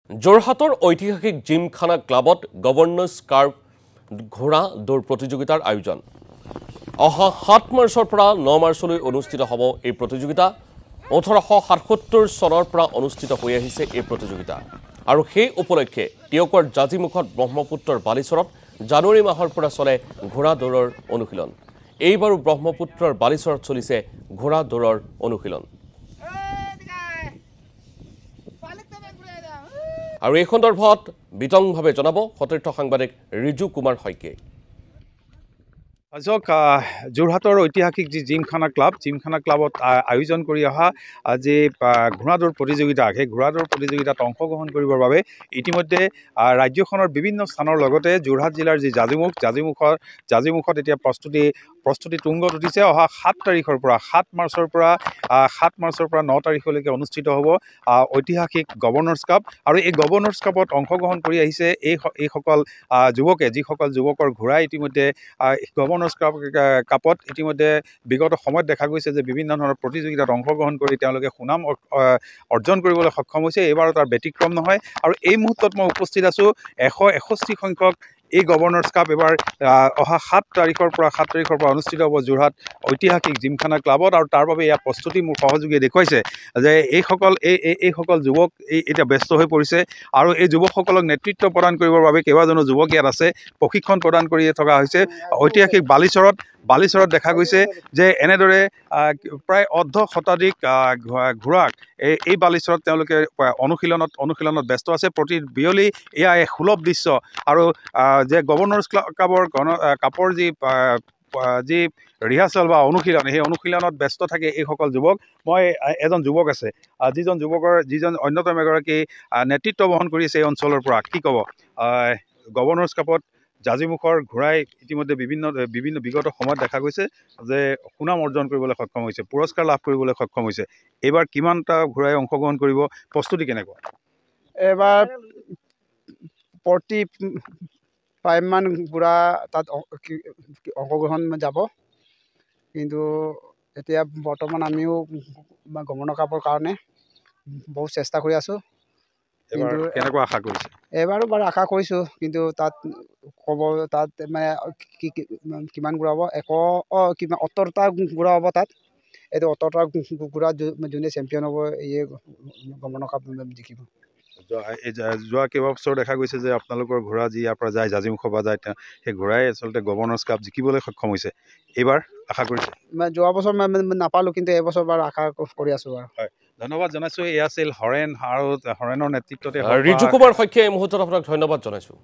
যোৰহাটৰ ঐতিহাসিক জিমখানা ক্লাবত গভৰ্ণৰ্ছ কাপ ঘোঁৰা দৌৰ প্ৰতিযোগিতাৰ আয়োজন অহা ৭ মাৰ্চৰ পৰা ৯ মাৰ্চলৈ অনুষ্ঠিত হ'ব এই প্ৰতিযোগিতা ১৮৭৭ চনৰ পৰা অনুষ্ঠিত হৈ আহিছে এই প্ৰতিযোগিতা আৰু সেই উপলক্ষে টিয়কৰ জাজিমুখত ব্ৰহ্মপুত্ৰৰ বালিচৰত জানুৱাৰী মাহৰ পৰা চলে ঘোঁৰা দৌৰৰ অনুশীলন এইবাৰো ব্ৰহ্মপুত্ৰৰ বালিচৰত চলিছে ঘোঁৰা দৌৰৰ অনুশীলন আৰু এই সন্দৰ্ভত বিতংভাৱে জনাব সতীৰ্থ সাংবাদিক ৰিজু কুমাৰ শইকীয়াই আজক যোৰহাটৰ ঐতিহাসিক যি জিমখানা ক্লাবত আয়োজন কৰি অহা যি ঘোঁৰা দৌৰ প্ৰতিযোগিতা সেই ঘোঁৰা দৌৰ প্ৰতিযোগিতাত অংশগ্ৰহণ কৰিবৰ বাবে ইতিমধ্যে ৰাজ্যখনৰ বিভিন্ন স্থানৰ লগতে যোৰহাট জিলাৰ যি জাজিমুখত এতিয়া প্ৰস্তুতি তুংগত উঠিছে অহা ৭ তাৰিখৰ পৰা ৭ মাৰ্চৰ পৰা ৯ তাৰিখলৈকে অনুষ্ঠিত হ'ব ঐতিহাসিক গভৰ্ণৰ্ছ কাপ আৰু এই গভৰ্ণৰ্ছ কাপত অংশগ্ৰহণ কৰি আহিছে এইসকল যুৱকে যিসকল যুৱকৰ ঘোঁৰাই ইতিমধ্যে গভৰ্ণৰ্ছ কাপত ইতিমধ্যে বিগত সময়ত দেখা গৈছে যে বিভিন্ন ধৰণৰ প্ৰতিযোগিতাত অংশগ্ৰহণ কৰি তেওঁলোকে সুনাম অৰ্জন কৰিবলৈ সক্ষম হৈছে এইবাৰো তাৰ ব্যতিক্ৰম নহয় আৰু এই মুহূৰ্তত মই উপস্থিত আছোঁ ১৬১ সংখ্যক এই গভৰ্ণৰ্ছ কাপ এবাৰ অহা ৭ তাৰিখৰ পৰা অনুষ্ঠিত হ'ব যোৰহাট ঐতিহাসিক জিমখানা ক্লাবত আৰু তাৰ বাবে ইয়াৰ প্ৰস্তুতি মোৰ সহযোগীয়ে দেখুৱাইছে যে এইসকল যুৱক এতিয়া ব্যস্ত হৈ পৰিছে আৰু এই যুৱকসকলক নেতৃত্ব প্ৰদান কৰিবৰ বাবে কেইবাজনো যুৱক ইয়াত আছে প্ৰশিক্ষণ প্ৰদান কৰি থকা হৈছে ঐতিহাসিক বালিচৰত দেখা গৈছে যে এনেদৰে প্ৰায় অৰ্ধ শতাধিক ঘোঁৰাক এই বালিচৰত তেওঁলোকে অনুশীলনত ব্যস্ত আছে প্ৰতি বিয়লি এয়া এক সুলভ দৃশ্য আৰু যে গভৰ্ণৰ্ছ কাপৰ যি ৰিহাৰ্চেল বা অনুশীলন সেই অনুশীলনত ব্যস্ত থাকে এইসকল যুৱক মই এজন যুৱক আছে যিজন অন্যতম এগৰাকী নেতৃত্ব বহন কৰি আছে এই অঞ্চলৰ পৰা কি ক'ব গভৰ্ণৰ্ছ কাপত জাজিমুখৰ ঘোঁৰাই ইতিমধ্যে বিভিন্ন বিগত সময়ত দেখা গৈছে যে সুনাম অৰ্জন কৰিবলৈ সক্ষম হৈছে পুৰস্কাৰ লাভ কৰিবলৈ সক্ষম হৈছে এইবাৰ কিমানটা ঘোঁৰাই অংশগ্ৰহণ কৰিব প্ৰস্তুতি কেনেকুৱা এবাৰ 45মান ঘোঁৰা তাত অংশগ্ৰহণ যাব কিন্তু এতিয়া বৰ্তমান আমিও গভৰ্ণৰ কাপৰ কাৰণে বহুত চেষ্টা কৰি আছোঁ কিন্তু কেনেকুৱা আশা কৰিছে এবাৰো বাৰু আশা কৰিছোঁ কিন্তু তাত মানে কিমান ঘোঁৰা হ'ব 70টা ঘোঁৰা হ'ব তাত এইটো 70টা ঘোঁৰা যোনে চেম্পিয়ন হ'ব ইয়ে গভৰ্ণৰ কাপ জিকিব যোৱা কেইবছৰ দেখা গৈছে যে আপোনালোকৰ ঘোঁৰা যি ইয়াৰ পৰা যায় জাজিমুখৰ পৰা যায় সেই ঘোঁৰাই আচলতে গভৰ্ণৰ্ছ কাপ জিকিবলৈ সক্ষম হৈছে এইবাৰ আশা কৰিছে যোৱা বছৰ নাপালোঁ কিন্তু এইবছৰ বাৰু আশা কৰি আছোঁ বাৰু হয় ধন্যবাদ জনাইছোঁ এয়া আছিল হৰেণ আৰু হৰেণৰ নেতৃত্বতে ৰিজু কুমাৰ শইকীয়াই এই মুহূৰ্তত আপোনাক ধন্যবাদ জনাইছোঁ